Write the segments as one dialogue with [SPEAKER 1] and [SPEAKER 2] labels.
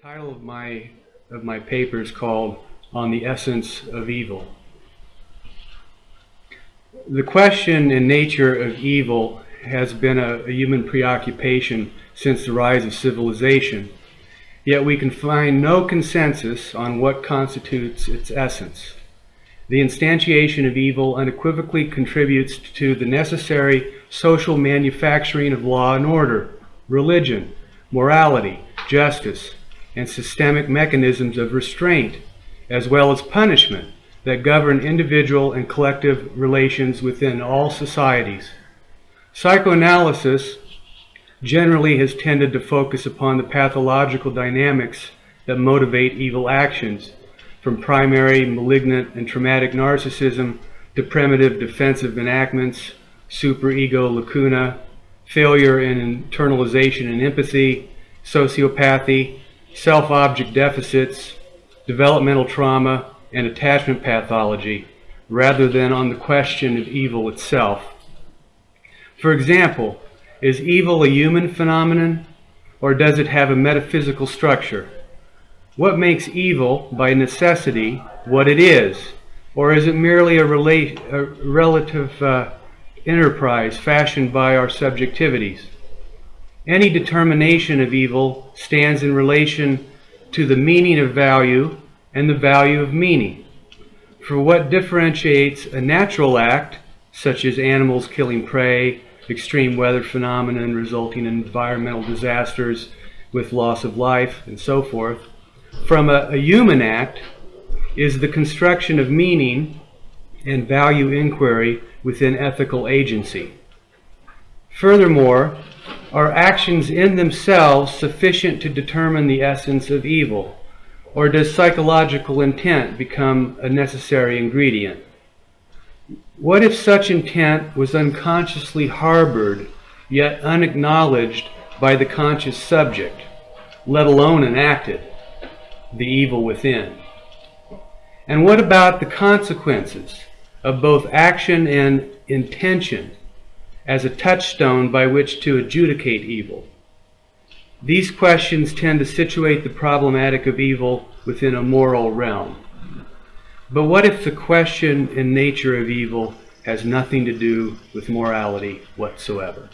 [SPEAKER 1] title of my paper is called On the Essence of Evil. The question and nature of evil has been a human preoccupation since the rise of civilization, yet we can find no consensus on what constitutes its essence. The instantiation of evil unequivocally contributes to the necessary social manufacturing of law and order, religion, morality, justice, and systemic mechanisms of restraint, as well as punishment that govern individual and collective relations within all societies. Psychoanalysis generally has tended to focus upon the pathological dynamics that motivate evil actions, from primary, malignant, and traumatic narcissism to primitive defensive enactments, superego, lacuna, failure in internalization and empathy, sociopathy, self-object deficits, developmental trauma, and attachment pathology, rather than on the question of evil itself. For example, is evil a human phenomenon, or does it have a metaphysical structure? What makes evil, by necessity, what it is? Or is it merely a relative enterprise fashioned by our subjectivities? Any determination of evil stands in relation to the meaning of value and the value of meaning. For what differentiates a natural act, such as animals killing prey, extreme weather phenomena resulting in environmental disasters with loss of life, and so forth, from a human act is the construction of meaning and value inquiry within ethical agency. Furthermore, are actions in themselves sufficient to determine the essence of evil, or does psychological intent become a necessary ingredient? What if such intent was unconsciously harbored, yet unacknowledged by the conscious subject, let alone enacted, the evil within? And what about the consequences of both action and intention as a touchstone by which to adjudicate evil? These questions tend to situate the problematic of evil within a moral realm. But what if the question and nature of evil has nothing to do with morality whatsoever?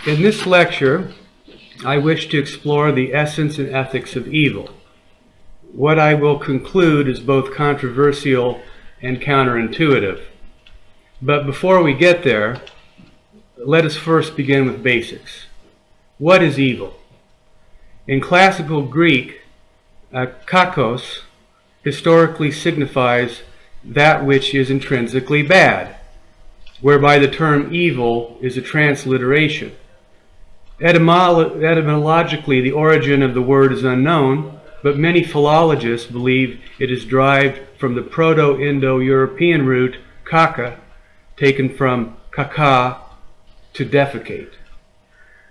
[SPEAKER 1] In this lecture, I wish to explore the essence and ethics of evil. What I will conclude is both controversial and counterintuitive. But before we get there, let us first begin with basics. What is evil? In classical Greek, kakos historically signifies that which is intrinsically bad, whereby the term evil is a transliteration. Etymologically, the origin of the word is unknown, but many philologists believe it is derived from the Proto-Indo-European root kaka, taken from kaka, to defecate.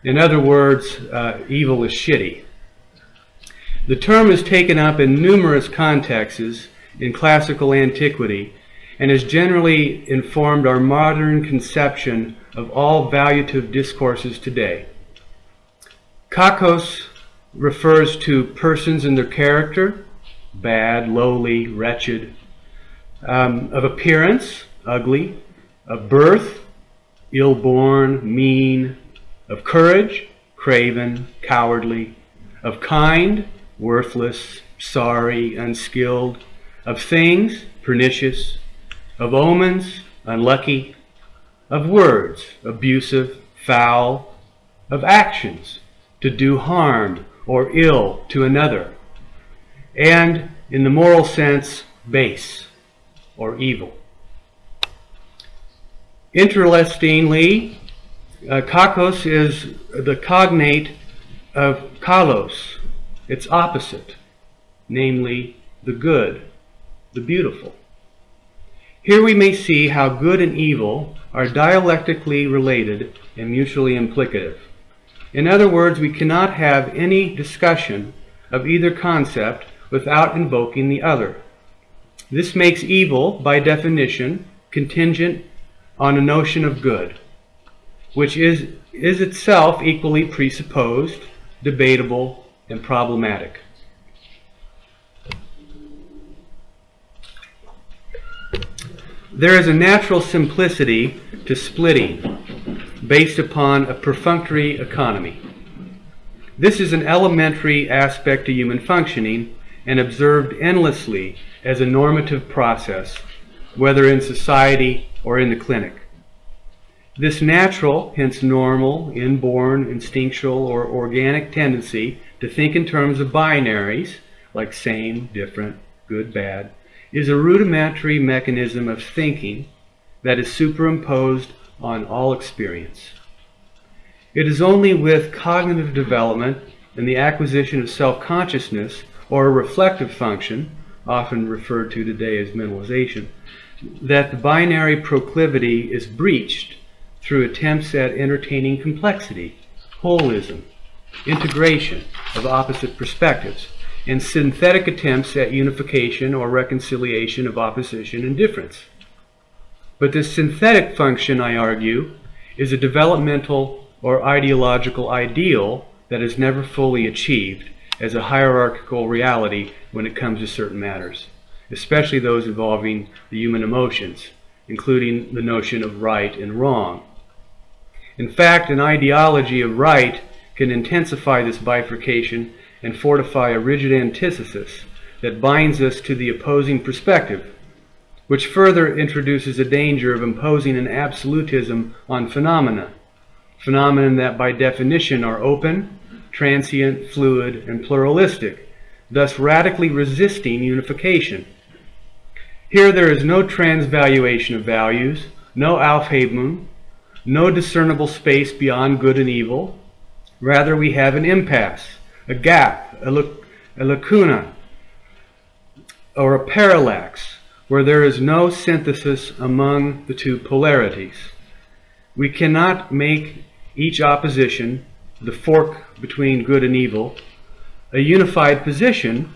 [SPEAKER 1] In other words, evil is shitty. The term is taken up in numerous contexts in classical antiquity and has generally informed our modern conception of all valuative discourses today. Kakos refers to persons in their character, bad, lowly, wretched, of appearance, ugly, of birth, ill-born, mean, of courage, craven, cowardly, of kind, worthless, sorry, unskilled, of things, pernicious, of omens, unlucky, of words, abusive, foul, of actions, to do harm or ill to another, and, in the moral sense, base or evil. Interestingly, kakos is the cognate of kalos, its opposite, namely the good, the beautiful. Here we may see how good and evil are dialectically related and mutually implicative. In other words, we cannot have any discussion of either concept without invoking the other. This makes evil, by definition, contingent on a notion of good, which is itself equally presupposed debatable, and problematic. There is a natural simplicity to splitting based upon a perfunctory economy. This is an elementary aspect to human functioning and observed endlessly as a normative process, whether in society or in the clinic. This natural, hence normal, inborn, instinctual, or organic tendency to think in terms of binaries, like same, different, good, bad, is a rudimentary mechanism of thinking that is superimposed on all experience. It is only with cognitive development and the acquisition of self-consciousness, or a reflective function, often referred to today as mentalization, that the binary proclivity is breached through attempts at entertaining complexity, holism, integration of opposite perspectives, and synthetic attempts at unification or reconciliation of opposition and difference. But this synthetic function, I argue, is a developmental or ideological ideal that is never fully achieved as a hierarchical reality when it comes to certain matters, especially those involving the human emotions, including the notion of right and wrong. In fact, an ideology of right can intensify this bifurcation and fortify a rigid antithesis that binds us to the opposing perspective, which further introduces a danger of imposing an absolutism on phenomena that by definition are open, transient, fluid, and pluralistic, thus radically resisting unification. Here there is no transvaluation of values, no Aufhebung, no discernible space beyond good and evil. Rather, we have an impasse, a gap, a lacuna, or a parallax, where there is no synthesis among the two polarities. We cannot make each opposition, the fork between good and evil, a unified position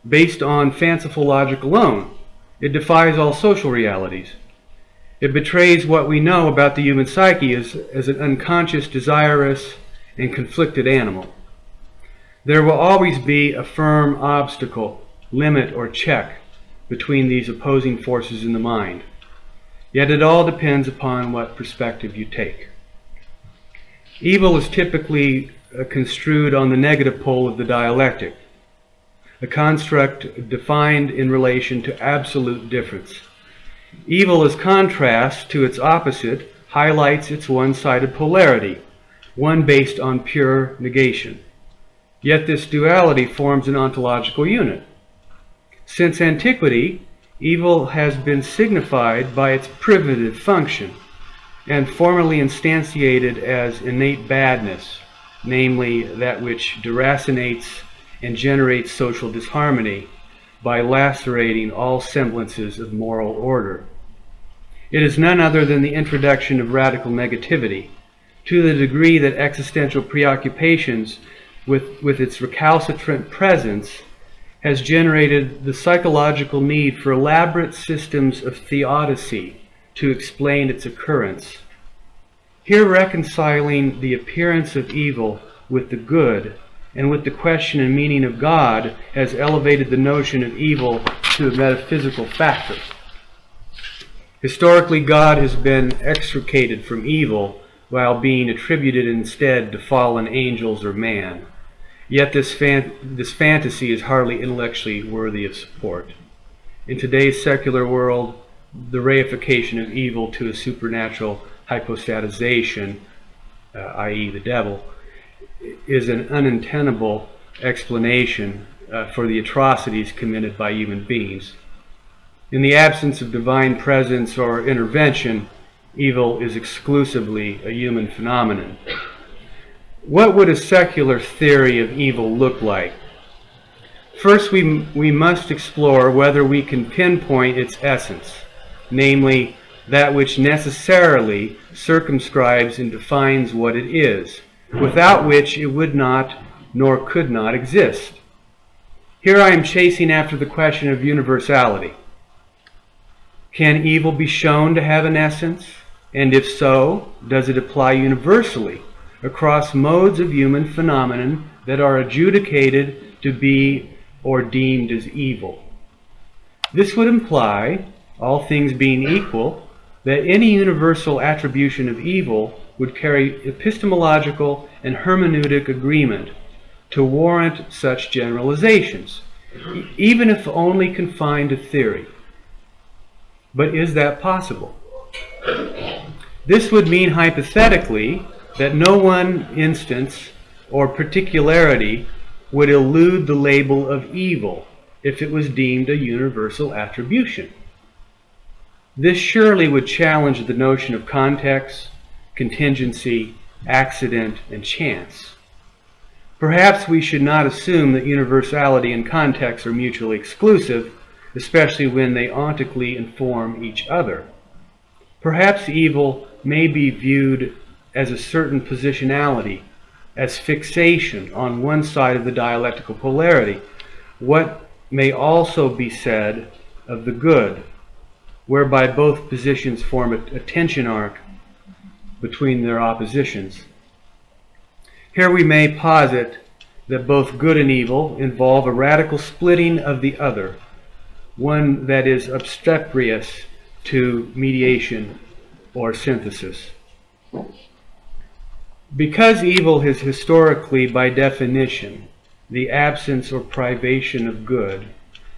[SPEAKER 1] based on fanciful logic alone. It defies all social realities. It betrays what we know about the human psyche as an unconscious, desirous, and conflicted animal. There will always be a firm obstacle, limit, or check between these opposing forces in the mind. Yet it all depends upon what perspective you take. Evil is typically construed on the negative pole of the dialectic, a construct defined in relation to absolute difference. Evil, as contrast to its opposite, highlights its one-sided polarity, one based on pure negation. Yet this duality forms an ontological unit. Since antiquity, evil has been signified by its privative function and formally instantiated as innate badness, namely that which deracinates and generates social disharmony by lacerating all semblances of moral order. It is none other than the introduction of radical negativity, to the degree that existential preoccupations with its recalcitrant presence has generated the psychological need for elaborate systems of theodicy to explain its occurrence. Here reconciling the appearance of evil with the good and with the question and meaning of God has elevated the notion of evil to a metaphysical factor. Historically, God has been extricated from evil while being attributed instead to fallen angels or man. Yet this fantasy is hardly intellectually worthy of support. In today's secular world, the reification of evil to a supernatural hypostatization, i.e. the devil, is an untenable explanation for the atrocities committed by human beings. In the absence of divine presence or intervention, evil is exclusively a human phenomenon. What would a secular theory of evil look like? First, we must explore whether we can pinpoint its essence, namely that which necessarily circumscribes and defines what it is, without which it would not nor could not exist. Here I am chasing after the question of universality. Can evil be shown to have an essence? And if so, does it apply universally, across modes of human phenomenon that are adjudicated to be or deemed as evil. This would imply, all things being equal, that any universal attribution of evil would carry epistemological and hermeneutic agreement to warrant such generalizations, even if only confined to theory. But is that possible? This would mean hypothetically that no one instance or particularity would elude the label of evil if it was deemed a universal attribution. This surely would challenge the notion of context, contingency, accident, and chance. Perhaps we should not assume that universality and context are mutually exclusive, especially when they ontically inform each other. Perhaps evil may be viewed as a certain positionality, as fixation on one side of the dialectical polarity. What may also be said of the good, whereby both positions form a tension arc between their oppositions. Here we may posit that both good and evil involve a radical splitting of the other, one that is obstreperous to mediation or synthesis. Because evil is historically, by definition, the absence or privation of good,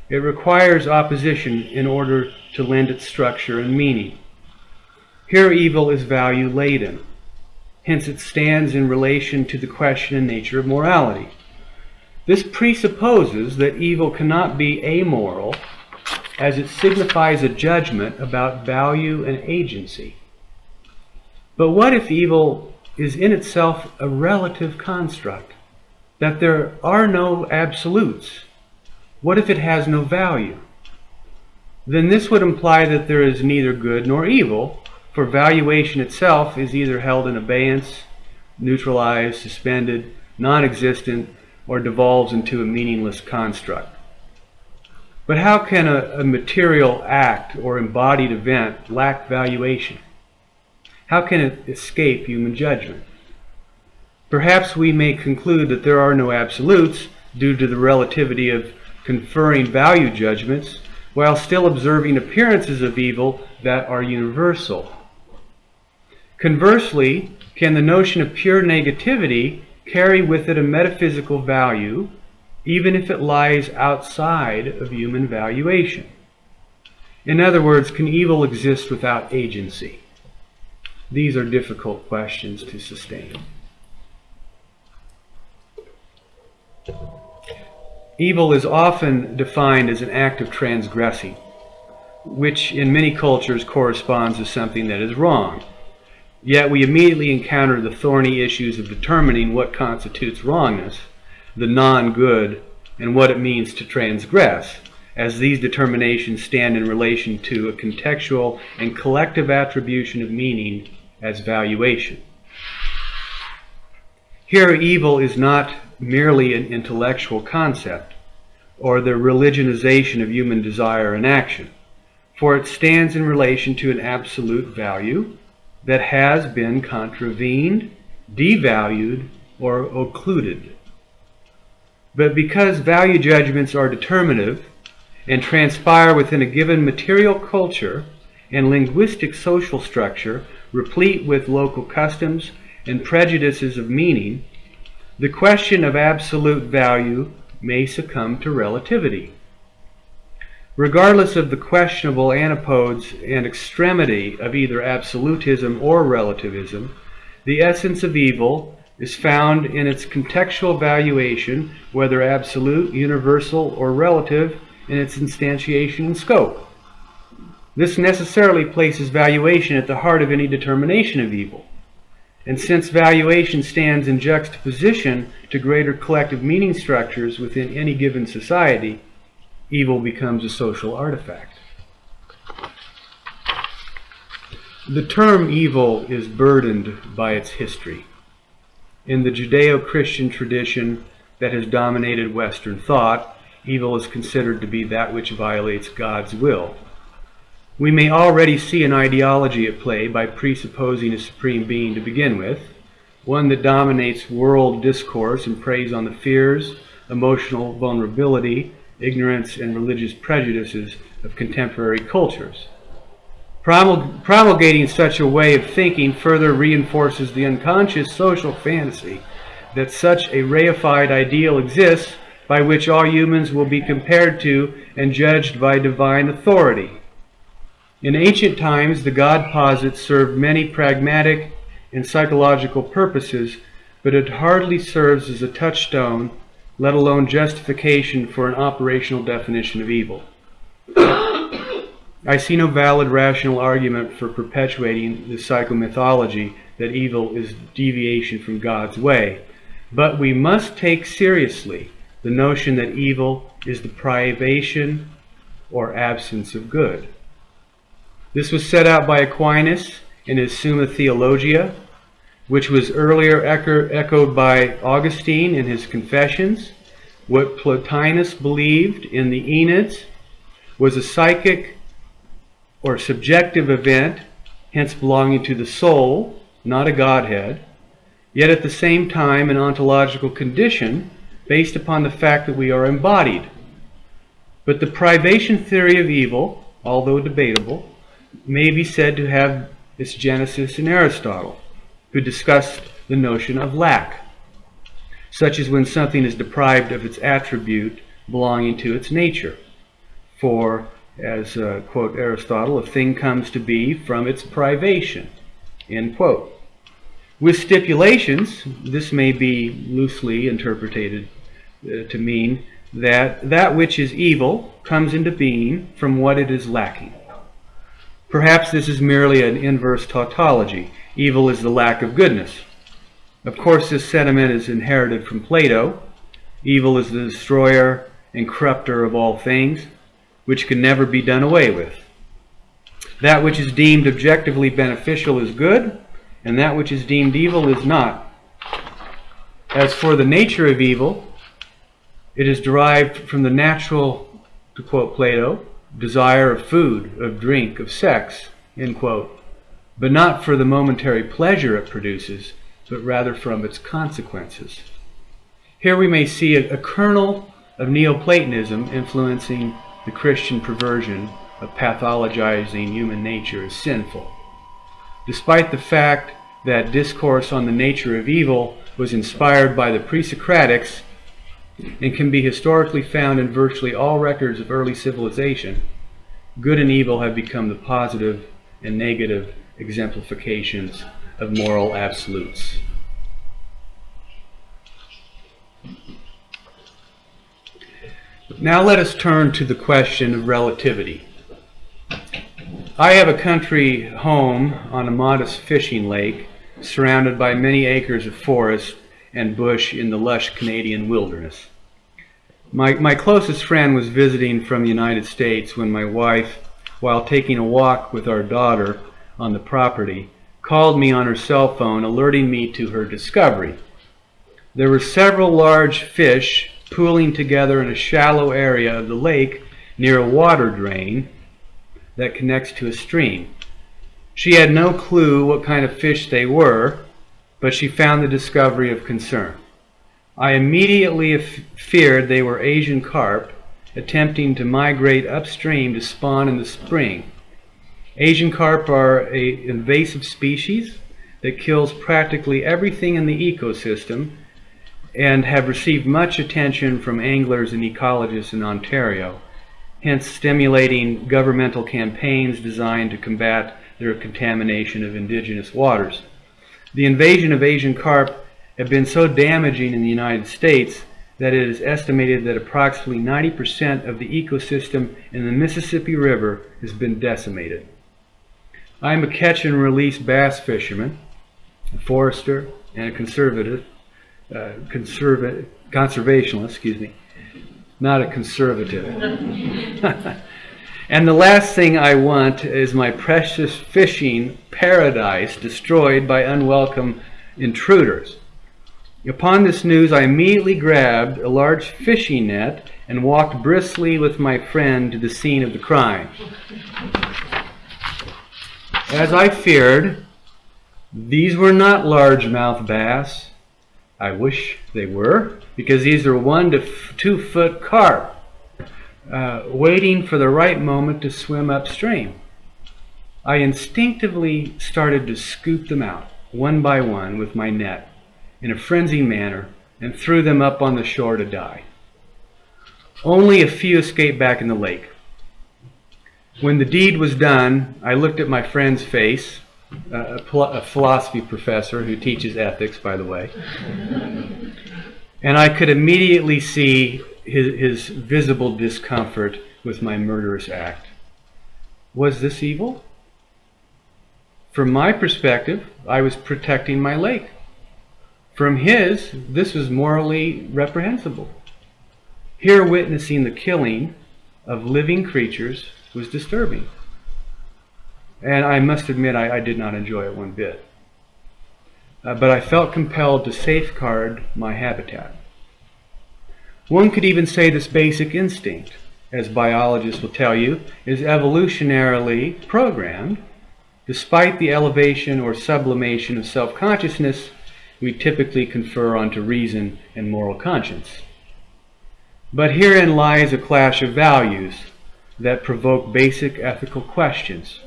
[SPEAKER 1] it requires opposition in order to lend it structure and meaning. Here evil is value-laden. Hence it stands in relation to the question and nature of morality. This presupposes that evil cannot be amoral, as it signifies a judgment about value and agency. But what if evil is in itself a relative construct, that there are no absolutes? What if it has no value? Then this would imply that there is neither good nor evil, for valuation itself is either held in abeyance, neutralized, suspended, non-existent, or devolves into a meaningless construct. But how can a material act or embodied event lack valuation? How can it escape human judgment? Perhaps we may conclude that there are no absolutes due to the relativity of conferring value judgments, while still observing appearances of evil that are universal. Conversely, can the notion of pure negativity carry with it a metaphysical value, even if it lies outside of human valuation? In other words, can evil exist without agency? These are difficult questions to sustain. Evil is often defined as an act of transgressing, which in many cultures corresponds to something that is wrong. Yet we immediately encounter the thorny issues of determining what constitutes wrongness, the non-good, and what it means to transgress, as these determinations stand in relation to a contextual and collective attribution of meaning as valuation. Here, evil is not merely an intellectual concept, or the religionization of human desire and action, for it stands in relation to an absolute value that has been contravened, devalued, or occluded. But because value judgments are determinative and transpire within a given material culture and linguistic social structure replete with local customs and prejudices of meaning, the question of absolute value may succumb to relativity. Regardless of the questionable antipodes and extremity of either absolutism or relativism, the essence of evil is found in its contextual valuation, whether absolute, universal, or relative, in its instantiation and scope. This necessarily places valuation at the heart of any determination of evil. And since valuation stands in juxtaposition to greater collective meaning structures within any given society, evil becomes a social artifact. The term evil is burdened by its history. In the Judeo-Christian tradition that has dominated Western thought, evil is considered to be that which violates God's will. We may already see an ideology at play by presupposing a supreme being to begin with, one that dominates world discourse and preys on the fears, emotional vulnerability, ignorance, and religious prejudices of contemporary cultures. Promulgating such a way of thinking further reinforces the unconscious social fantasy that such a reified ideal exists by which all humans will be compared to and judged by divine authority. In ancient times, the God posit served many pragmatic and psychological purposes, but it hardly serves as a touchstone, let alone justification for an operational definition of evil. I see no valid rational argument for perpetuating the psychomythology that evil is deviation from God's way, but we must take seriously the notion that evil is the privation or absence of good. This was set out by Aquinas in his Summa Theologia, which was earlier echoed by Augustine in his Confessions. What Plotinus believed in the Eneids was a psychic or subjective event, hence belonging to the soul, not a godhead, yet at the same time an ontological condition based upon the fact that we are embodied. But the privation theory of evil, although debatable, may be said to have its genesis in Aristotle, who discussed the notion of lack, such as when something is deprived of its attribute belonging to its nature. For, as quote Aristotle, a thing comes to be from its privation, end quote. With stipulations, this may be loosely interpreted to mean that that which is evil comes into being from what it is lacking. Perhaps this is merely an inverse tautology. Evil is the lack of goodness. Of course, this sentiment is inherited from Plato. Evil is the destroyer and corrupter of all things, which can never be done away with. That which is deemed objectively beneficial is good, and that which is deemed evil is not. As for the nature of evil, it is derived from the natural, to quote Plato, desire of food, of drink, of sex, end quote, but not for the momentary pleasure it produces, but rather from its consequences. Here we may see a kernel of Neoplatonism influencing the Christian perversion of pathologizing human nature as sinful. Despite the fact that discourse on the nature of evil was inspired by the pre-Socratics and can be historically found in virtually all records of early civilization, good and evil have become the positive and negative exemplifications of moral absolutes. Now let us turn to the question of relativity. I have a country home on a modest fishing lake surrounded by many acres of forest and bush in the lush Canadian wilderness. My closest friend was visiting from the United States when my wife, while taking a walk with our daughter on the property, called me on her cell phone, alerting me to her discovery. There were several large fish pooling together in a shallow area of the lake near a water drain that connects to a stream. She had no clue what kind of fish they were, but she found the discovery of concern. I immediately feared they were Asian carp attempting to migrate upstream to spawn in the spring. Asian carp are an invasive species that kills practically everything in the ecosystem and have received much attention from anglers and ecologists in Ontario, hence stimulating governmental campaigns designed to combat their contamination of indigenous waters. The invasion of Asian carp have been so damaging in the United States that it is estimated that approximately 90% of the ecosystem in the Mississippi River has been decimated. I am a catch and release bass fisherman, a forester, and a conservationist, not a conservative. And the last thing I want is my precious fishing paradise destroyed by unwelcome intruders. Upon this news, I immediately grabbed a large fishing net and walked briskly with my friend to the scene of the crime. As I feared, These were not largemouth bass. I wish they were, because these are 1 to 2 foot carp, waiting for the right moment to swim upstream. I instinctively started to scoop them out, one by one, with my net, in a frenzied manner, and threw them up on the shore to die. Only a few escaped back in the lake. When the deed was done, I looked at my friend's face, a philosophy professor who teaches ethics, by the way, and I could immediately see his visible discomfort with my murderous act. Was this evil? From my perspective, I was protecting my lake. From his, this was morally reprehensible. Here, witnessing the killing of living creatures was disturbing. And I must admit, I did not enjoy it one bit. But I felt compelled to safeguard my habitat. One could even say this basic instinct, as biologists will tell you, is evolutionarily programmed. Despite the elevation or sublimation of self-consciousness, we typically confer onto reason and moral conscience. But herein lies a clash of values that provoke basic ethical questions.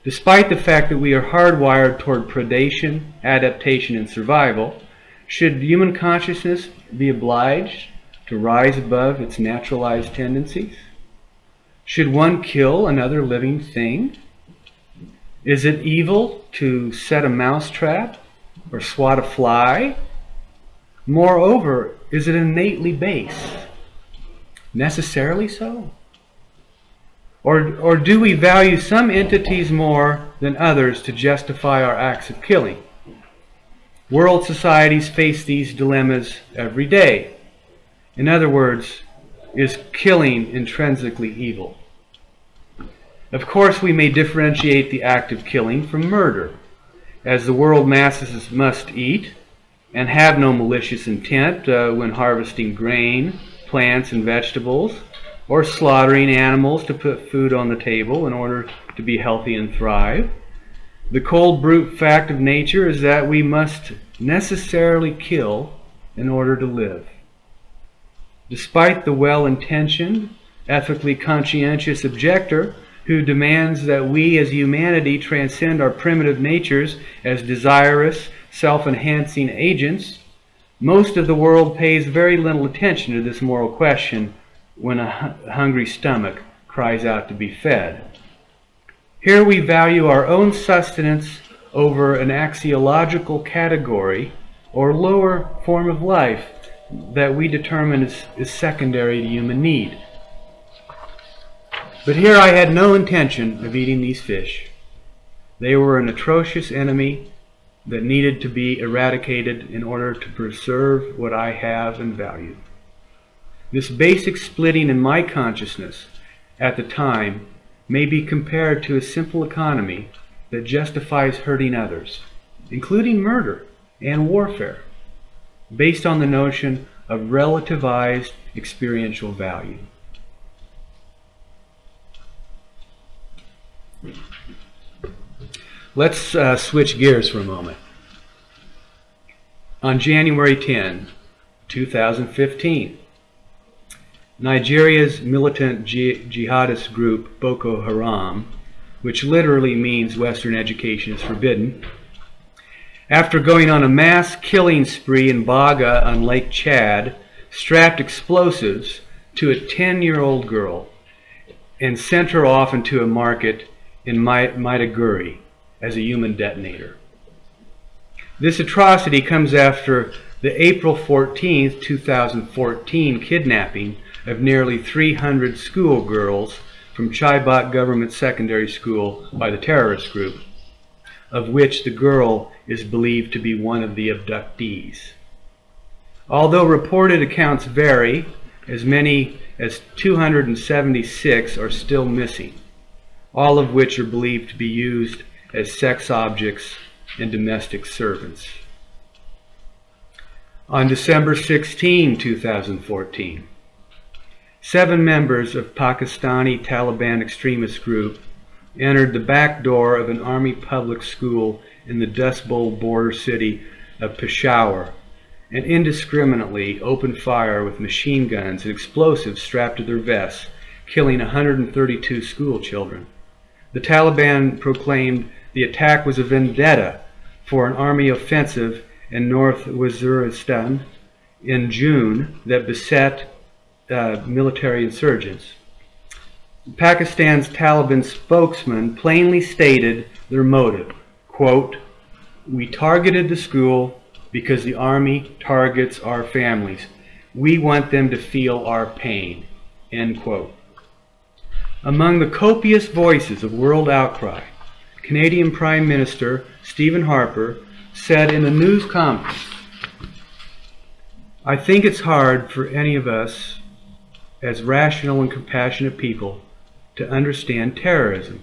[SPEAKER 1] Despite the fact that we are hardwired toward predation, adaptation, and survival, should human consciousness be obliged to rise above its naturalized tendencies? Should one kill another living thing? Is it evil to set a mouse trap or swat a fly? Moreover, is it innately base? Necessarily so? Or do we value some entities more than others to justify our acts of killing? World societies face these dilemmas every day. In other words, is killing intrinsically evil? Of course, we may differentiate the act of killing from murder, as the world masses must eat and have no malicious intent when harvesting grain, plants, and vegetables, or slaughtering animals to put food on the table in order to be healthy and thrive. The cold brute fact of nature is that we must necessarily kill in order to live. Despite the well-intentioned, ethically conscientious objector who demands that we as humanity transcend our primitive natures as desirous, self-enhancing agents, most of the world pays very little attention to this moral question when a hungry stomach cries out to be fed. Here we value our own sustenance over an axiological category or lower form of life that we determine is secondary to human need. But here I had no intention of eating these fish. They were an atrocious enemy that needed to be eradicated in order to preserve what I have and value. This basic splitting in my consciousness at the time may be compared to a simple economy that justifies hurting others, including murder and warfare, based on the notion of relativized experiential value. Let's switch gears for a moment. On January 10, 2015, Nigeria's militant jihadist group Boko Haram, which literally means Western education is forbidden, after going on a mass killing spree in Baga on Lake Chad, strapped explosives to a 10-year-old girl and sent her off into a market in Maiduguri as a human detonator. This atrocity comes after the April 14, 2014 kidnapping of nearly 300 schoolgirls from Chibok Government Secondary School by the terrorist group, of which the girl is believed to be one of the abductees. Although reported accounts vary, as many as 276 are still missing, all of which are believed to be used as sex objects and domestic servants. On December 16, 2014, 7 members of Pakistani Taliban extremist group entered the back door of an army public school in the Dust Bowl border city of Peshawar and indiscriminately opened fire with machine guns and explosives strapped to their vests, killing 132 school children. The Taliban proclaimed the attack was a vendetta for an army offensive in North Waziristan in June that beset military insurgents. Pakistan's Taliban spokesman plainly stated their motive, quote, "We targeted the school because the army targets our families. We want them to feel our pain," end quote. Among the copious voices of world outcry, Canadian Prime Minister Stephen Harper said in a news conference, "I think it's hard for any of us as rational and compassionate people to understand terrorism,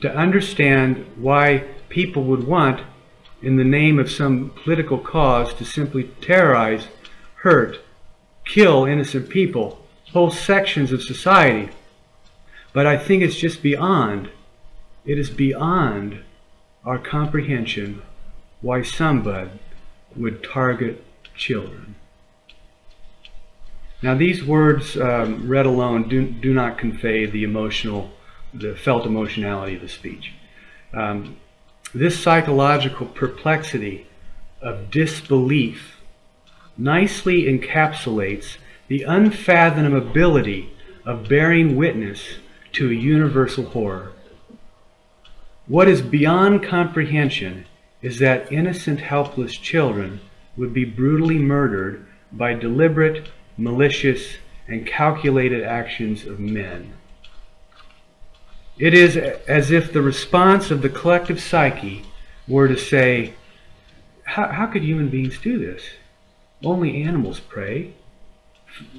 [SPEAKER 1] to understand why people would want, in the name of some political cause, to simply terrorize, hurt, kill innocent people, whole sections of society. But I think it's just beyond, it is beyond our comprehension why somebody would target children." Now these words read alone do not convey the felt emotionality of the speech. This psychological perplexity of disbelief nicely encapsulates the unfathomability of bearing witness to a universal horror. What is beyond comprehension is that innocent, helpless children would be brutally murdered by deliberate, malicious, and calculated actions of men. It is as if the response of the collective psyche were to say, how could human beings do this? Only animals prey.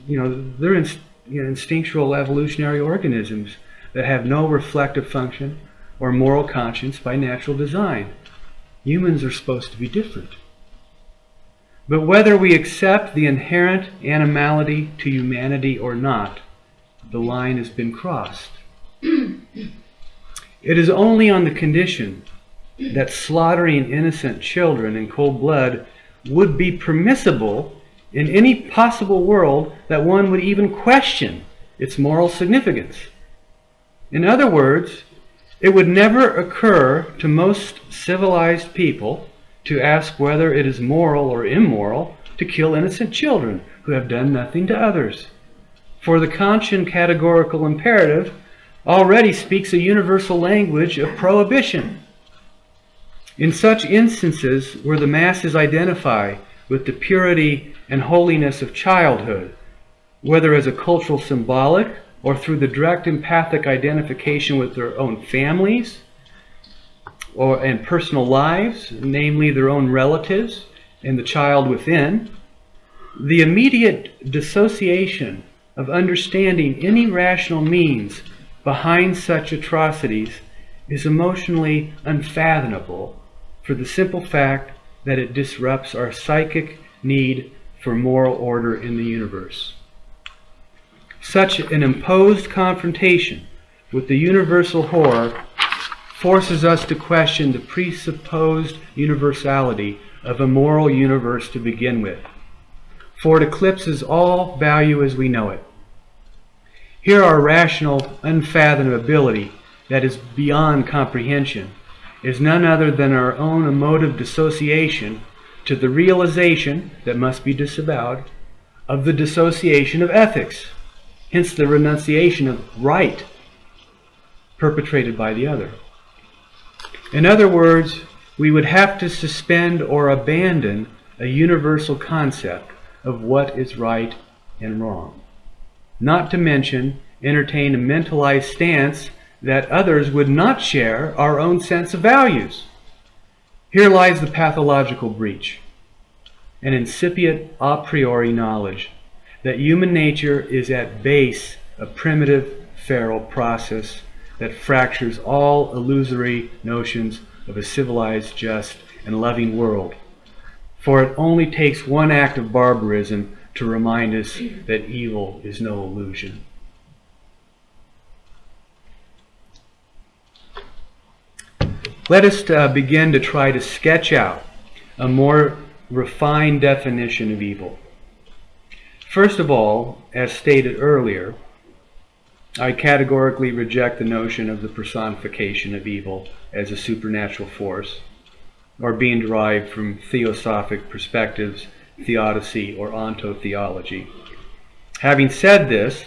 [SPEAKER 1] They're instinctual evolutionary organisms that have no reflective function or moral conscience by natural design. Humans are supposed to be different. But whether we accept the inherent animality to humanity or not, the line has been crossed. It is only on the condition that slaughtering innocent children in cold blood would be permissible in any possible world that one would even question its moral significance. In other words, it would never occur to most civilized people to ask whether it is moral or immoral to kill innocent children who have done nothing to others. For the Kantian categorical imperative already speaks a universal language of prohibition. In such instances where the masses identify with the purity and holiness of childhood, whether as a cultural symbolic or through the direct empathic identification with their own families and personal lives, namely their own relatives and the child within, the immediate dissociation of understanding any rational means behind such atrocities is emotionally unfathomable for the simple fact that it disrupts our psychic need for moral order in the universe. Such an imposed confrontation with the universal horror forces us to question the presupposed universality of a moral universe to begin with, for it eclipses all value as we know it. Here our rational unfathomability that is beyond comprehension is none other than our own emotive dissociation to the realization that must be disavowed of the dissociation of ethics, hence the renunciation of right perpetrated by the other. In other words, we would have to suspend or abandon a universal concept of what is right and wrong, not to mention entertain a mentalized stance that others would not share our own sense of values. Here lies the pathological breach, an incipient a priori knowledge that human nature is at base a primitive feral process that fractures all illusory notions of a civilized, just, and loving world. For it only takes one act of barbarism to remind us that evil is no illusion. Let us begin to try to sketch out a more refined definition of evil. First of all, as stated earlier, I categorically reject the notion of the personification of evil as a supernatural force, or being derived from theosophic perspectives, theodicy, or ontotheology. Having said this,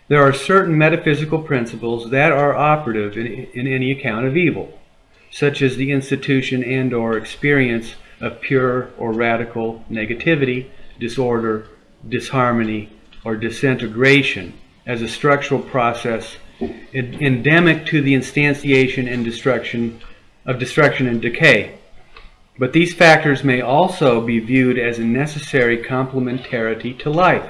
[SPEAKER 1] there are certain metaphysical principles that are operative in any account of evil, such as the institution and/or experience of pure or radical negativity, disorder, disharmony, or disintegration as a structural process endemic to the instantiation and destruction and decay. But these factors may also be viewed as a necessary complementarity to life,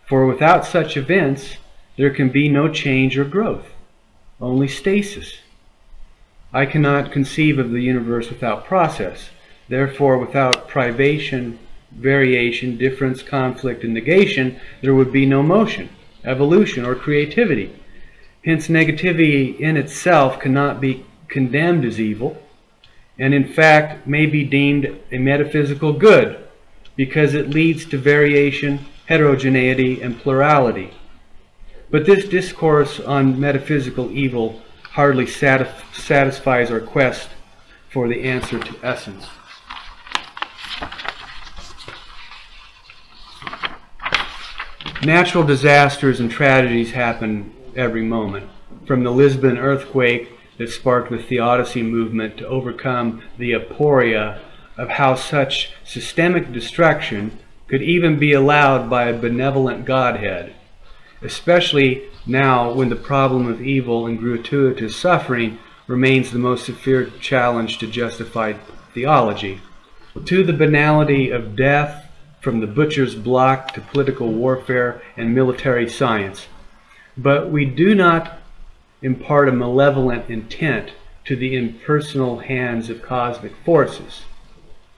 [SPEAKER 1] for without such events, there can be no change or growth, only stasis. I cannot conceive of the universe without process. Therefore, without privation, variation, difference, conflict, and negation, there would be no motion, evolution, or creativity. Hence, negativity in itself cannot be condemned as evil, and in fact may be deemed a metaphysical good, because it leads to variation, heterogeneity, and plurality. But this discourse on metaphysical evil hardly satisfies our quest for the answer to essence. Natural disasters and tragedies happen every moment, from the Lisbon earthquake that sparked the theodicy movement to overcome the aporia of how such systemic destruction could even be allowed by a benevolent Godhead, especially now when the problem of evil and gratuitous suffering remains the most severe challenge to justified theology. To the banality of death, from the butcher's block to political warfare and military science. But we do not impart a malevolent intent to the impersonal hands of cosmic forces.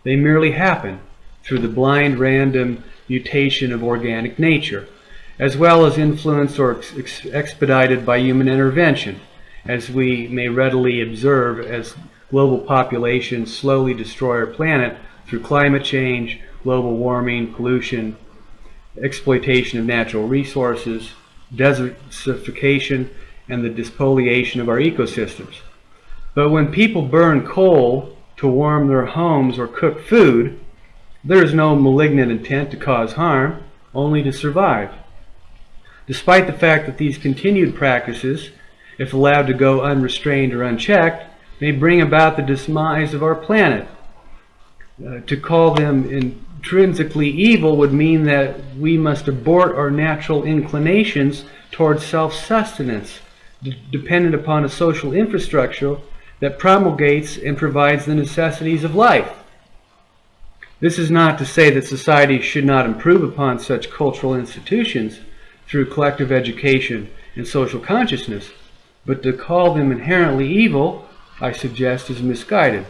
[SPEAKER 1] They merely happen through the blind random mutation of organic nature, as well as influenced or expedited by human intervention, as we may readily observe as global populations slowly destroy our planet through climate change, global warming, pollution, exploitation of natural resources, desertification, and the despoliation of our ecosystems. But when people burn coal to warm their homes or cook food, there is no malignant intent to cause harm, only to survive. Despite the fact that these continued practices, if allowed to go unrestrained or unchecked, may bring about the demise of our planet. To call them intrinsically evil would mean that we must abort our natural inclinations towards self-sustenance, dependent upon a social infrastructure that promulgates and provides the necessities of life. This is not to say that society should not improve upon such cultural institutions through collective education and social consciousness, but to call them inherently evil, I suggest, is misguided.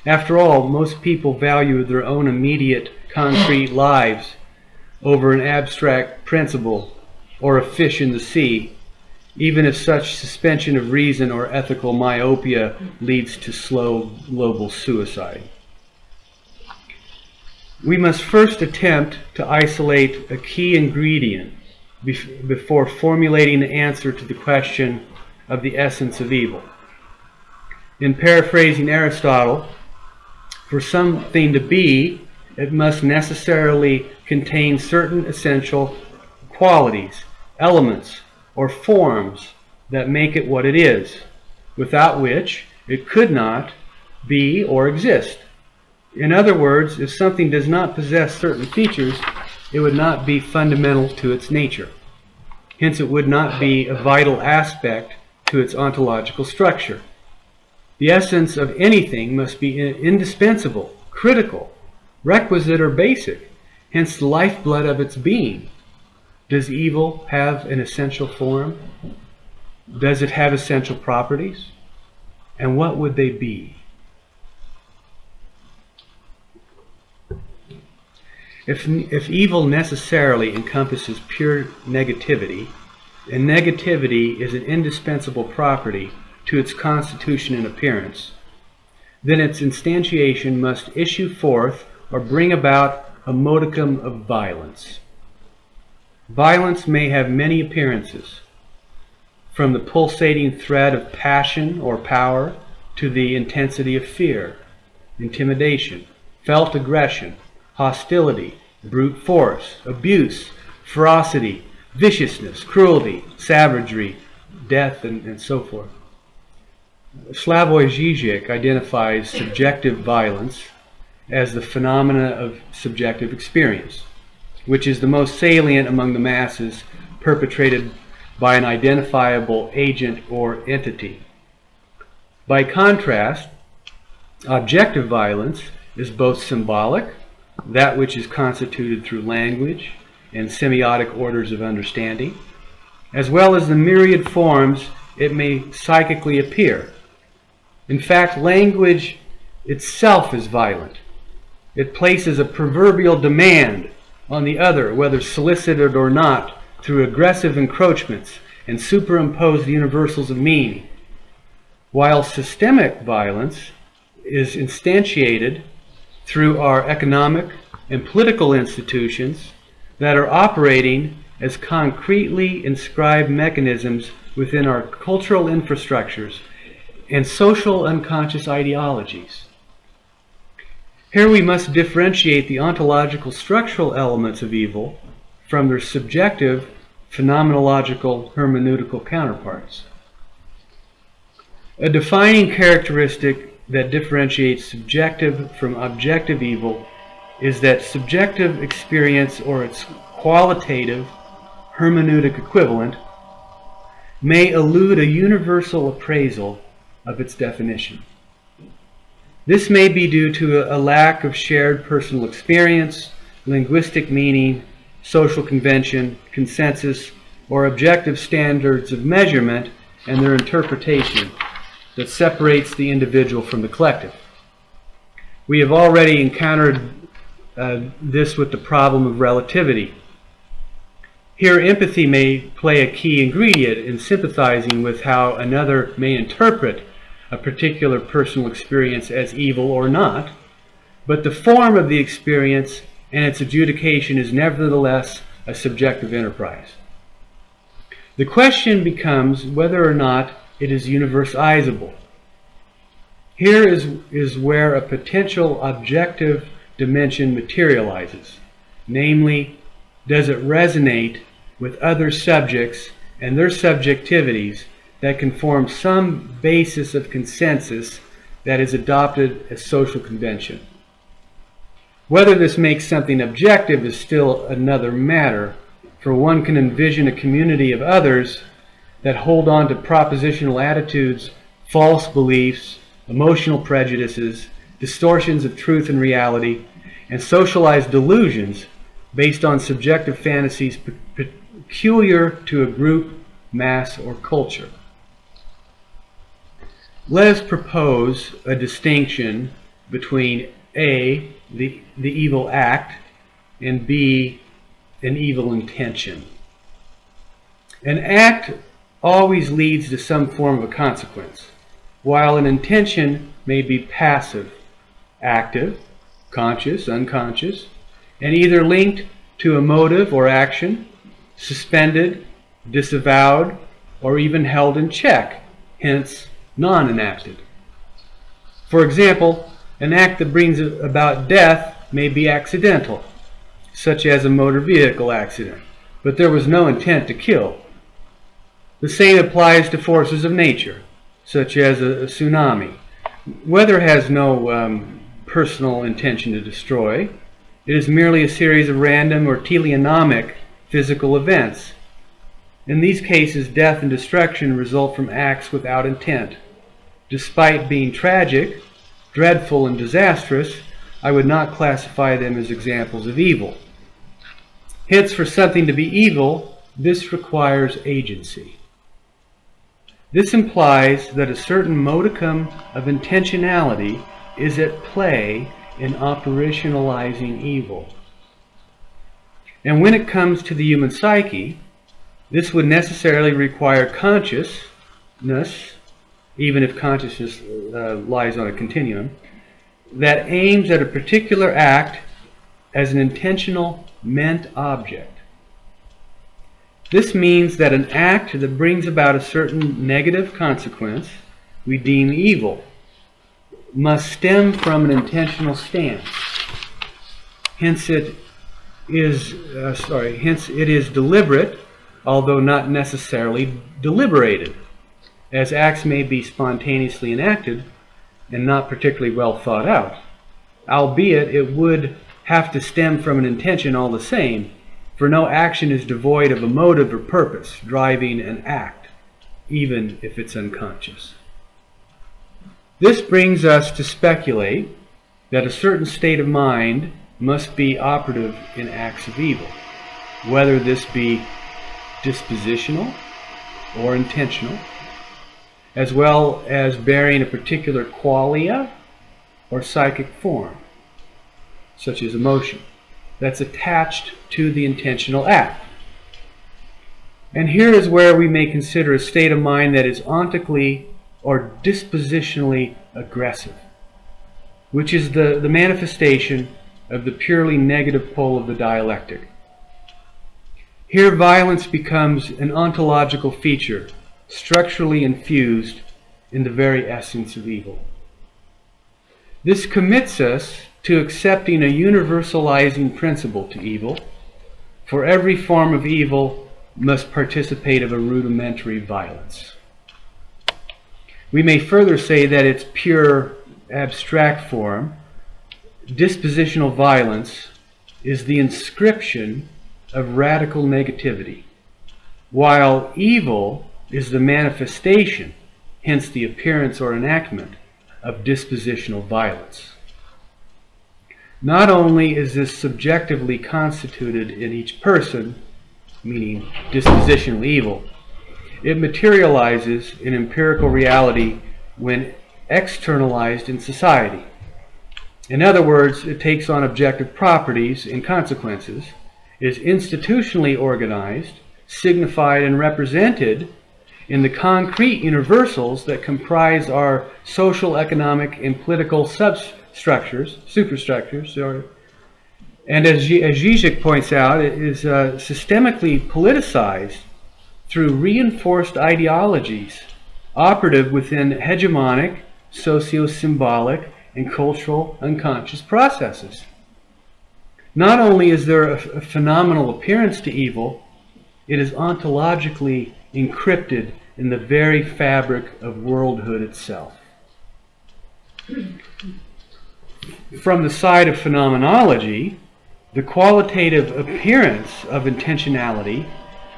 [SPEAKER 1] After all, most people value their own immediate, concrete lives over an abstract principle or a fish in the sea, even if such suspension of reason or ethical myopia leads to slow global suicide. We must first attempt to isolate a key ingredient before formulating the answer to the question of the essence of evil. In paraphrasing Aristotle, for something to be, it must necessarily contain certain essential qualities, elements, or forms that make it what it is, without which it could not be or exist. In other words, if something does not possess certain features, it would not be fundamental to its nature. Hence, it would not be a vital aspect to its ontological structure. The essence of anything must be indispensable, critical, requisite, or basic, hence the lifeblood of its being. Does evil have an essential form? Does it have essential properties? And what would they be? If evil necessarily encompasses pure negativity, and negativity is an indispensable property to its constitution and appearance, then its instantiation must issue forth or bring about a modicum of violence. Violence may have many appearances, from the pulsating thread of passion or power to the intensity of fear, intimidation, felt aggression, hostility, brute force, abuse, ferocity, viciousness, cruelty, savagery, death, and so forth. Slavoj Žižek identifies subjective violence as the phenomena of subjective experience, which is the most salient among the masses, perpetrated by an identifiable agent or entity. By contrast, objective violence is both symbolic, that which is constituted through language and semiotic orders of understanding, as well as the myriad forms it may psychically appear. In fact, language itself is violent. It places a proverbial demand on the other, whether solicited or not, through aggressive encroachments and superimposed universals of meaning, while systemic violence is instantiated through our economic and political institutions that are operating as concretely inscribed mechanisms within our cultural infrastructures and social unconscious ideologies. Here we must differentiate the ontological structural elements of evil from their subjective phenomenological hermeneutical counterparts. A defining characteristic that differentiates subjective from objective evil is that subjective experience, or its qualitative hermeneutic equivalent, may elude a universal appraisal of its definition. This may be due to a lack of shared personal experience, linguistic meaning, social convention, consensus, or objective standards of measurement and their interpretation that separates the individual from the collective. We have already encountered this with the problem of relativity. Here, empathy may play a key ingredient in sympathizing with how another may interpret a particular personal experience as evil or not, but the form of the experience and its adjudication is nevertheless a subjective enterprise. The question becomes whether or not it is universalizable. Here is where a potential objective dimension materializes. Namely, does it resonate with other subjects and their subjectivities that can form some basis of consensus that is adopted as social convention? Whether this makes something objective is still another matter, for one can envision a community of others that hold on to propositional attitudes, false beliefs, emotional prejudices, distortions of truth and reality, and socialized delusions based on subjective fantasies peculiar to a group, mass, or culture. Let us propose a distinction between A, the evil act, and B, an evil intention. An act always leads to some form of a consequence, while an intention may be passive, active, conscious, unconscious, and either linked to a motive or action, suspended, disavowed, or even held in check, hence non-enacted. For example, an act that brings about death may be accidental, such as a motor vehicle accident, but there was no intent to kill. The same applies to forces of nature, such as a tsunami. Weather has no personal intention to destroy. It is merely a series of random or teleonomic physical events. In these cases, death and destruction result from acts without intent. Despite being tragic, dreadful, and disastrous, I would not classify them as examples of evil. Hence, for something to be evil, this requires agency. This implies that a certain modicum of intentionality is at play in operationalizing evil. And when it comes to the human psyche, this would necessarily require consciousness even if consciousness lies on a continuum, that aims at a particular act as an intentional meant object. This means that an act that brings about a certain negative consequence we deem evil must stem from an intentional stance. Hence it is deliberate, although not necessarily deliberated, as acts may be spontaneously enacted and not particularly well thought out, albeit it would have to stem from an intention all the same, for no action is devoid of a motive or purpose driving an act, even if it's unconscious. This brings us to speculate that a certain state of mind must be operative in acts of evil, whether this be dispositional or intentional, as well as bearing a particular qualia or psychic form, such as emotion, that's attached to the intentional act. And here is where we may consider a state of mind that is ontically or dispositionally aggressive, which is the manifestation of the purely negative pole of the dialectic. Here violence becomes an ontological feature, structurally infused in the very essence of evil. This commits us to accepting a universalizing principle to evil, for every form of evil must participate of a rudimentary violence. We may further say that its pure abstract form, dispositional violence, is the inscription of radical negativity, while evil is the manifestation, hence the appearance or enactment, of dispositional violence. Not only is this subjectively constituted in each person, meaning dispositional evil, it materializes in empirical reality when externalized in society. In other words, it takes on objective properties and consequences, is institutionally organized, signified, and represented in the concrete universals that comprise our social, economic, and political superstructures, and as Zizek points out, it is systemically politicized through reinforced ideologies operative within hegemonic, socio-symbolic, and cultural unconscious processes. Not only is there a phenomenal appearance to evil, it is ontologically encrypted in the very fabric of worldhood itself. From the side of phenomenology, the qualitative appearance of intentionality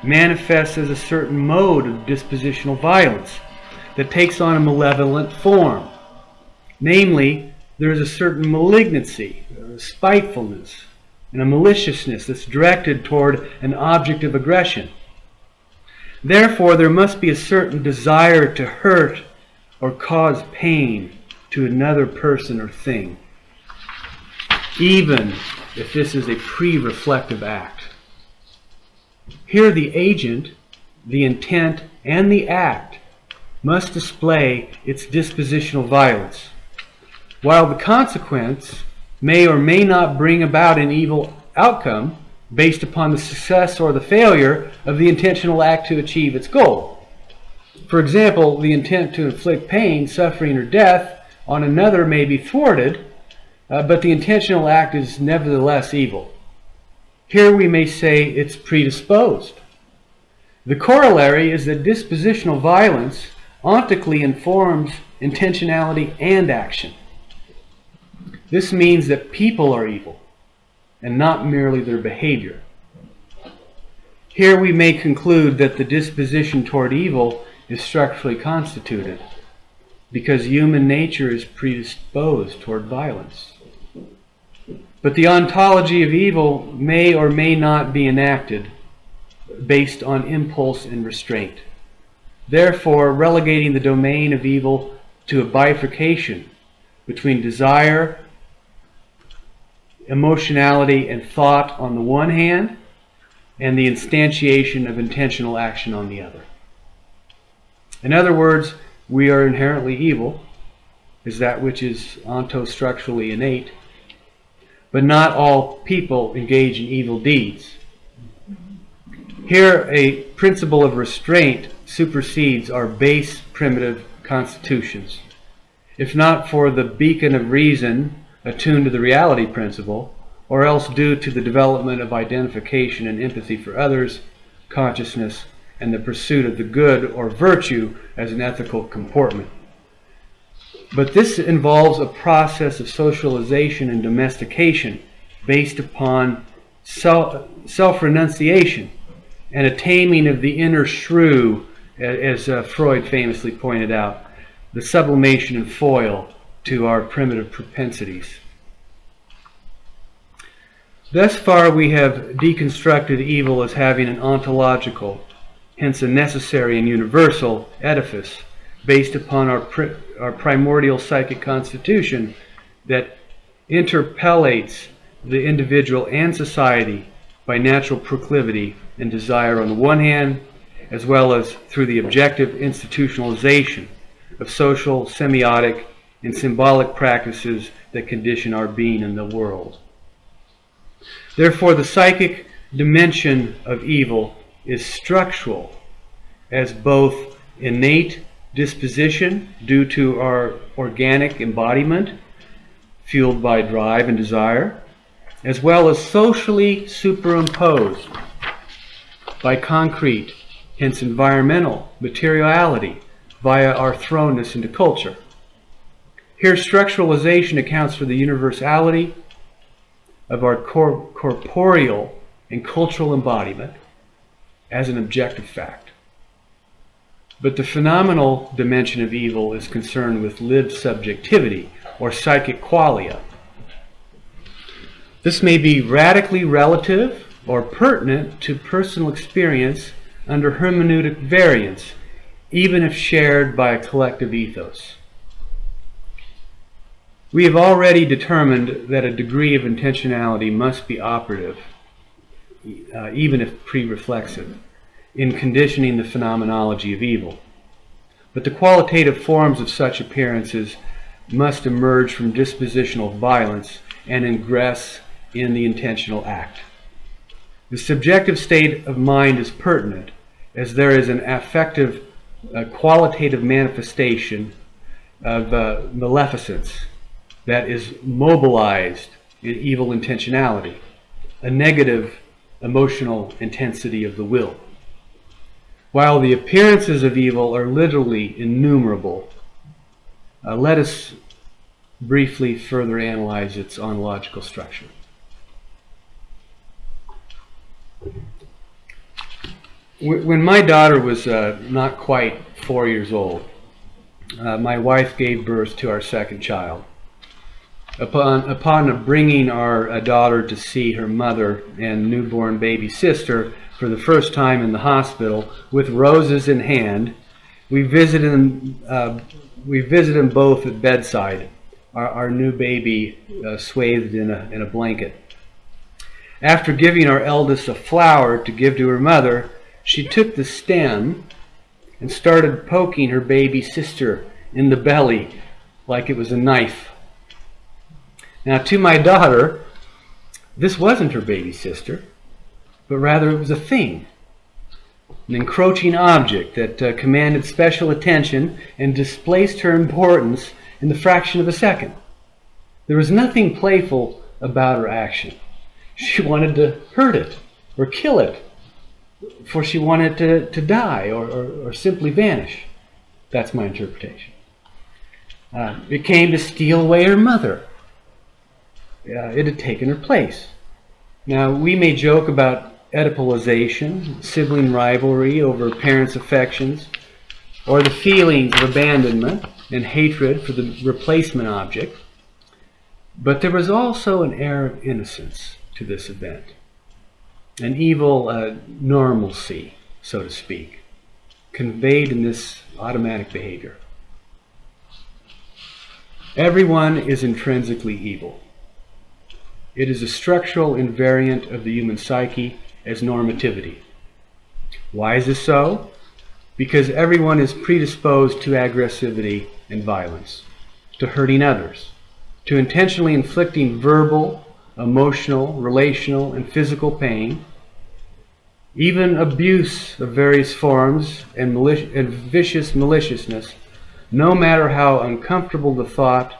[SPEAKER 1] manifests as a certain mode of dispositional violence that takes on a malevolent form. Namely, there is a certain malignancy, a spitefulness, and a maliciousness that's directed toward an object of aggression. Therefore, there must be a certain desire to hurt or cause pain to another person or thing, even if this is a pre-reflective act. Here the agent, the intent, and the act must display its dispositional violence, while the consequence may or may not bring about an evil outcome based upon the success or the failure of the intentional act to achieve its goal. For example, the intent to inflict pain, suffering, or death on another may be thwarted, but the intentional act is nevertheless evil. Here we may say it's predisposed. The corollary is that dispositional violence ontically informs intentionality and action. This means that people are evil, and not merely their behavior. Here we may conclude that the disposition toward evil is structurally constituted, because human nature is predisposed toward violence. But the ontology of evil may or may not be enacted based on impulse and restraint, therefore relegating the domain of evil to a bifurcation between desire, emotionality, and thought on the one hand, and the instantiation of intentional action on the other. In other words, we are inherently evil, is that which is ontostructurally innate, but not all people engage in evil deeds. Here, a principle of restraint supersedes our base primitive constitutions. If not for the beacon of reason attuned to the reality principle, or else due to the development of identification and empathy for others, consciousness, and the pursuit of the good or virtue as an ethical comportment. But this involves a process of socialization and domestication based upon self-renunciation and a taming of the inner shrew, as Freud famously pointed out, the sublimation and foil to our primitive propensities. Thus far, we have deconstructed evil as having an ontological, hence a necessary and universal edifice based upon our primordial psychic constitution that interpellates the individual and society by natural proclivity and desire on the one hand, as well as through the objective institutionalization of social, semiotic, and symbolic practices that condition our being in the world. Therefore, the psychic dimension of evil is structural as both innate disposition due to our organic embodiment, fueled by drive and desire, as well as socially superimposed by concrete, hence environmental, materiality, via our thrownness into culture. Here, structuralization accounts for the universality of our corporeal and cultural embodiment as an objective fact. But the phenomenal dimension of evil is concerned with lived subjectivity, or psychic qualia. This may be radically relative or pertinent to personal experience under hermeneutic variance, even if shared by a collective ethos. We have already determined that a degree of intentionality must be operative, even if pre-reflexive, in conditioning the phenomenology of evil. But the qualitative forms of such appearances must emerge from dispositional violence and ingress in the intentional act. The subjective state of mind is pertinent, as there is an affective, qualitative manifestation of maleficence that is mobilized in evil intentionality, a negative emotional intensity of the will. While the appearances of evil are literally innumerable, let us briefly further analyze its ontological structure. When my daughter was not quite 4 years old, my wife gave birth to our second child. Upon bringing our daughter to see her mother and newborn baby sister for the first time in the hospital with roses in hand, we visited them both at bedside, our new baby swathed in a blanket. After giving our eldest a flower to give to her mother, she took the stem and started poking her baby sister in the belly like it was a knife. Now, to my daughter, this wasn't her baby sister, but rather it was a thing, an encroaching object that commanded special attention and displaced her importance in the fraction of a second. There was nothing playful about her action. She wanted to hurt it or kill it, for she wanted to die or simply vanish. That's my interpretation. It came to steal away her mother. It had taken her place. Now, we may joke about Oedipalization, sibling rivalry over parents' affections, or the feelings of abandonment and hatred for the replacement object, but there was also an air of innocence to this event, an evil normalcy, so to speak, conveyed in this automatic behavior. Everyone is intrinsically evil. It is a structural invariant of the human psyche as normativity. Why is this so? because everyone is predisposed to aggressivity and violence, to hurting others, to intentionally inflicting verbal, emotional, relational, and physical pain, even abuse of various forms and vicious maliciousness, no matter how uncomfortable the thought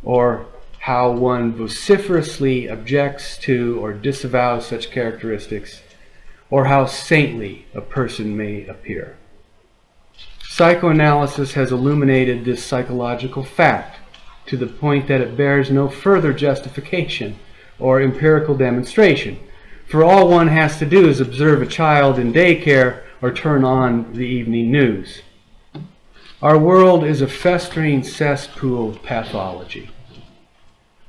[SPEAKER 1] or how one vociferously objects to or disavows such characteristics, or how saintly a person may appear. Psychoanalysis has illuminated this psychological fact to the point that it bears no further justification or empirical demonstration. For all one has to do is observe a child in daycare or turn on the evening news. Our world is a festering cesspool of pathology.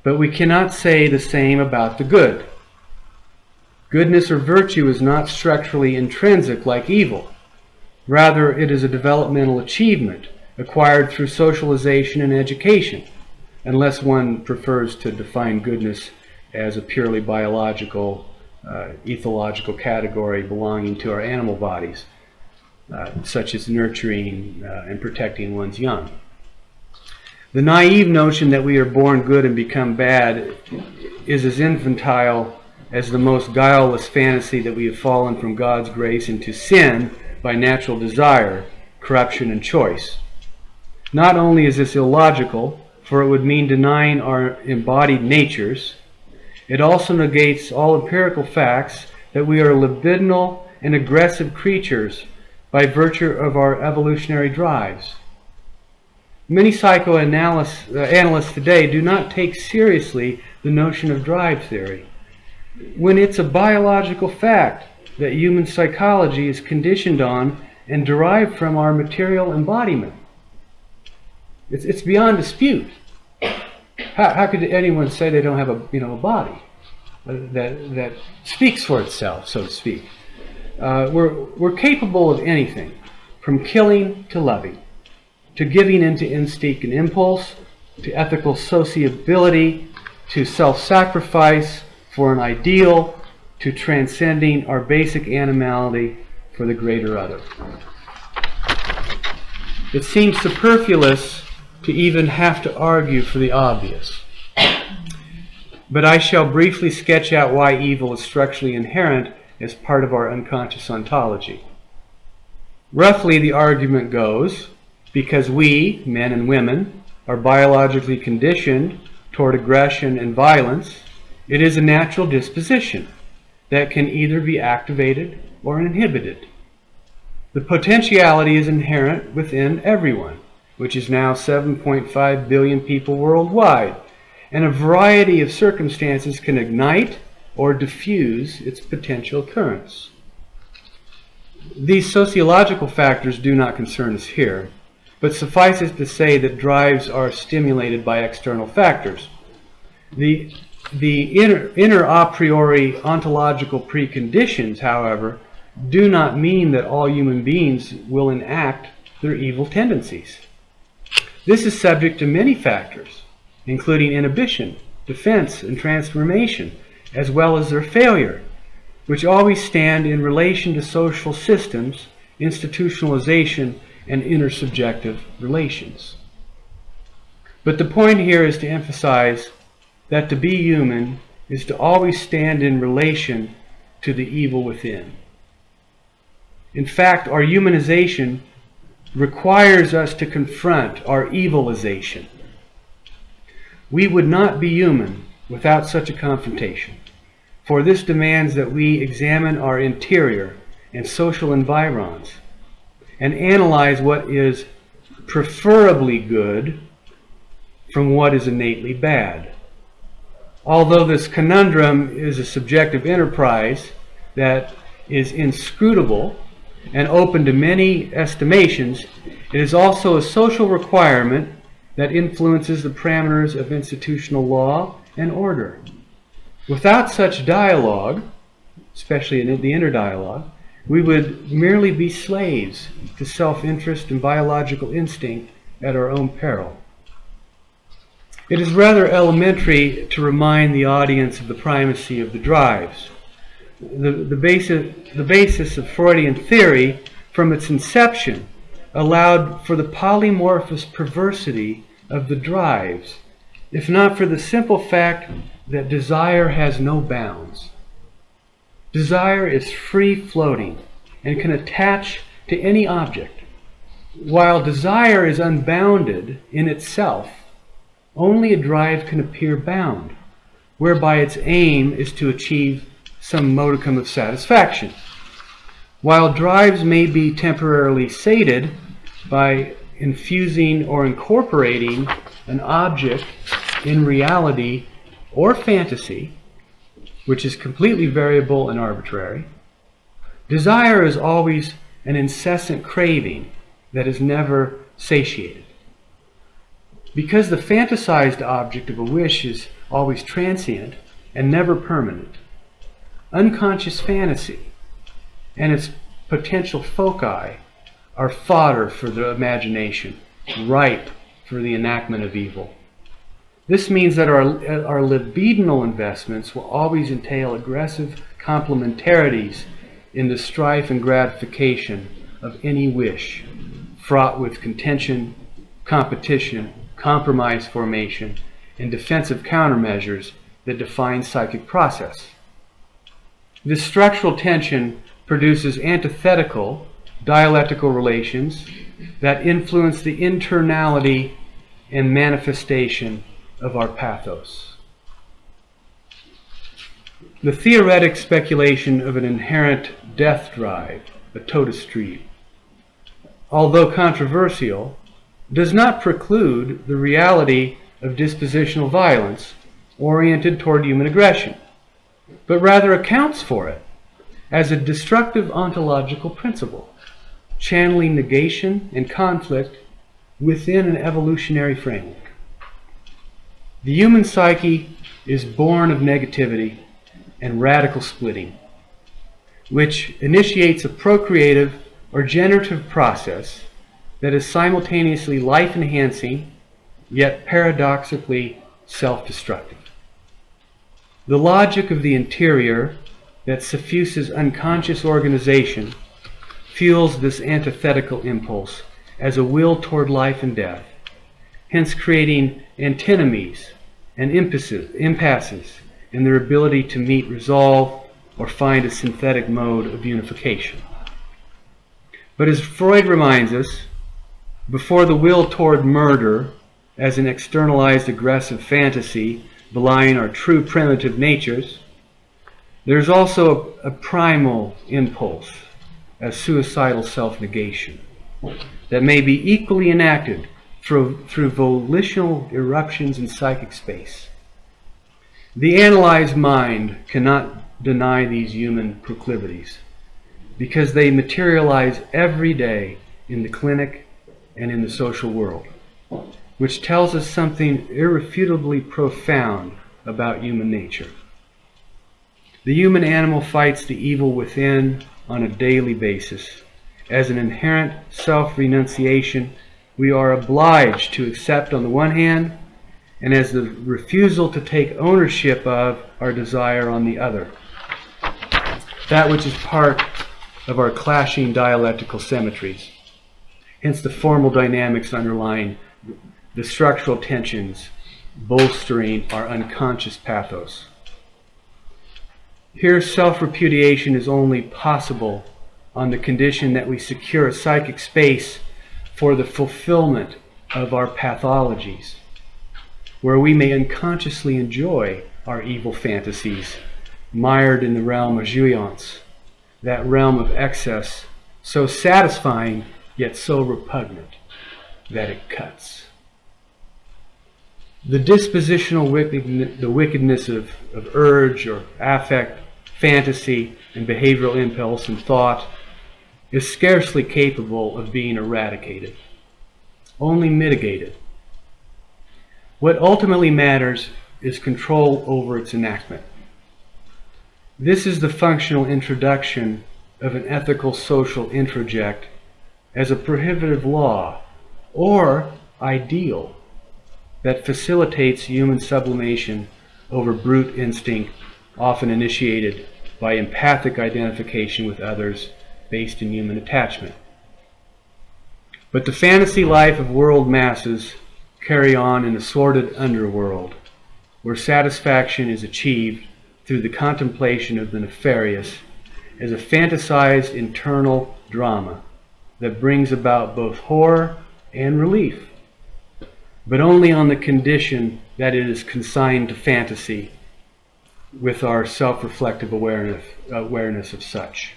[SPEAKER 1] But we cannot say the same about the good. Goodness or virtue is not structurally intrinsic like evil. Rather, it is a developmental achievement acquired through socialization and education, unless one prefers to define goodness as a purely biological, ethological category belonging to our animal bodies, such as nurturing and protecting one's young. The naive notion that we are born good and become bad is as infantile as the most guileless fantasy that we have fallen from God's grace into sin by natural desire, corruption, and choice. Not only is this illogical, for it would mean denying our embodied natures, it also negates all empirical facts that we are libidinal and aggressive creatures by virtue of our evolutionary drives. Many psychoanalysts today do not take seriously the notion of drive theory, when it's a biological fact that human psychology is conditioned on and derived from our material embodiment. It's beyond dispute. How could anyone say they don't have a body that speaks for itself, so to speak? We're capable of anything, from killing to loving, to giving into instinct and impulse, to ethical sociability, to self-sacrifice for an ideal, to transcending our basic animality for the greater other. It seems superfluous to even have to argue for the obvious. But I shall briefly sketch out why evil is structurally inherent as part of our unconscious ontology. Roughly, the argument goes, because we, men and women, are biologically conditioned toward aggression and violence, it is a natural disposition that can either be activated or inhibited. The potentiality is inherent within everyone, which is now 7.5 billion people worldwide, and a variety of circumstances can ignite or diffuse its potential occurrence. These sociological factors do not concern us here, but suffice it to say that drives are stimulated by external factors. The inner a priori ontological preconditions, however, do not mean that all human beings will enact their evil tendencies. This is subject to many factors, including inhibition, defense, and transformation, as well as their failure, which always stand in relation to social systems, institutionalization, and intersubjective relations. But the point here is to emphasize that to be human is to always stand in relation to the evil within. In fact, our humanization requires us to confront our evilization. We would not be human without such a confrontation, for this demands that we examine our interior and social environs and analyze what is preferably good from what is innately bad. Although this conundrum is a subjective enterprise that is inscrutable and open to many estimations, it is also a social requirement that influences the parameters of institutional law and order. Without such dialogue, especially in the inner dialogue, we would merely be slaves to self-interest and biological instinct at our own peril. It is rather elementary to remind the audience of the primacy of the drives. The basis of Freudian theory from its inception, allowed for the polymorphous perversity of the drives, if not for the simple fact that desire has no bounds. Desire is free-floating and can attach to any object. While desire is unbounded in itself, only a drive can appear bound, whereby its aim is to achieve some modicum of satisfaction. While drives may be temporarily sated by infusing or incorporating an object in reality or fantasy, which is completely variable and arbitrary, desire is always an incessant craving that is never satiated. Because the fantasized object of a wish is always transient and never permanent, unconscious fantasy and its potential foci are fodder for the imagination, ripe for the enactment of evil. This means that our libidinal investments will always entail aggressive complementarities in the strife and gratification of any wish, fraught with contention, competition, compromise formation, and defensive countermeasures that define psychic process. This structural tension produces antithetical dialectical relations that influence the internality and manifestation of our pathos. The theoretic speculation of an inherent death drive, a totus street, although controversial, does not preclude the reality of dispositional violence oriented toward human aggression, but rather accounts for it as a destructive ontological principle, channeling negation and conflict within an evolutionary framework. The human psyche is born of negativity and radical splitting, which initiates a procreative or generative process that is simultaneously life-enhancing, yet paradoxically self-destructive. The logic of the interior that suffuses unconscious organization fuels this antithetical impulse as a will toward life and death, hence creating antinomies and impasses in their ability to meet resolve or find a synthetic mode of unification. But as Freud reminds us, before the will toward murder as an externalized aggressive fantasy belying our true primitive natures, there's also a primal impulse as suicidal self-negation that may be equally enacted through volitional eruptions in psychic space. The analyzed mind cannot deny these human proclivities because they materialize every day in the clinic and in the social world, which tells us something irrefutably profound about human nature. The human animal fights the evil within on a daily basis. As an inherent self-renunciation, we are obliged to accept on the one hand, and as the refusal to take ownership of our desire on the other. That which is part of our clashing dialectical symmetries. Hence the formal dynamics underlying the structural tensions bolstering our unconscious pathos. Here, self-repudiation is only possible on the condition that we secure a psychic space for the fulfillment of our pathologies, where we may unconsciously enjoy our evil fantasies, mired in the realm of jouissance, that realm of excess, so satisfying yet so repugnant that it cuts. The dispositional wickedness of urge or affect, fantasy, and behavioral impulse and thought is scarcely capable of being eradicated, only mitigated. What ultimately matters is control over its enactment. This is the functional introduction of an ethical social introject as a prohibitive law or ideal that facilitates human sublimation over brute instinct, often initiated by empathic identification with others based in human attachment. But the fantasy life of world masses carry on in a sordid underworld, where satisfaction is achieved through the contemplation of the nefarious as a fantasized internal drama that brings about both horror and relief, but only on the condition that it is consigned to fantasy with our self-reflective awareness of such.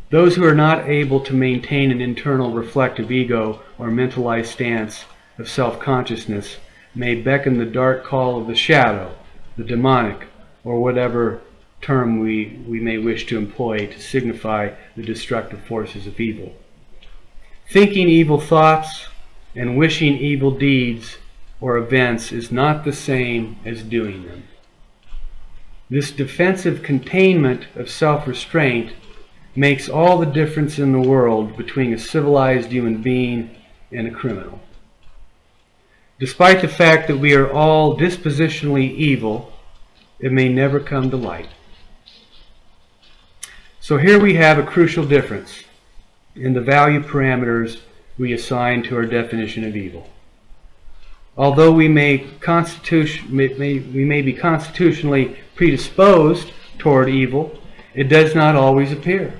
[SPEAKER 1] Those who are not able to maintain an internal reflective ego or mentalized stance of self-consciousness may beckon the dark call of the shadow, the demonic, or whatever term we may wish to employ to signify the destructive forces of evil. Thinking evil thoughts and wishing evil deeds or events is not the same as doing them. This defensive containment of self-restraint makes all the difference in the world between a civilized human being and a criminal. Despite the fact that we are all dispositionally evil, it may never come to light. So here we have a crucial difference in the value parameters we assign to our definition of evil. Although we may be constitutionally predisposed toward evil, it does not always appear.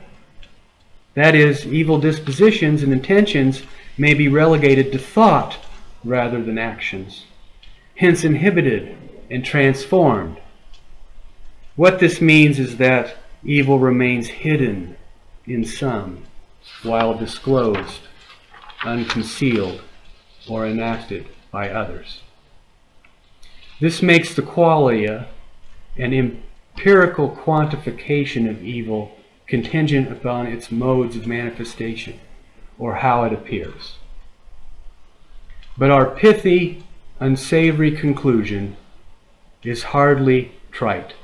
[SPEAKER 1] That is, evil dispositions and intentions may be relegated to thought rather than actions, hence inhibited and transformed. What this means is that evil remains hidden in some, while disclosed, unconcealed, or enacted by others. This makes the qualia an empirical quantification of evil contingent upon its modes of manifestation, or how it appears. But our pithy, unsavory conclusion is hardly trite.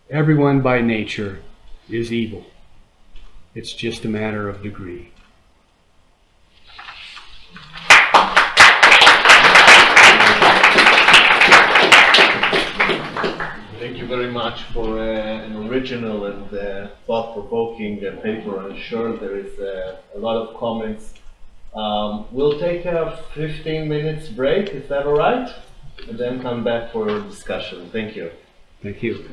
[SPEAKER 1] Everyone by nature is evil. It's just a matter of degree.
[SPEAKER 2] Thank you very much for an original and thought-provoking paper. I'm sure there is a lot of comments. We'll take a 15 minutes break, is that all right? And then come back for discussion. Thank you.
[SPEAKER 1] Thank you.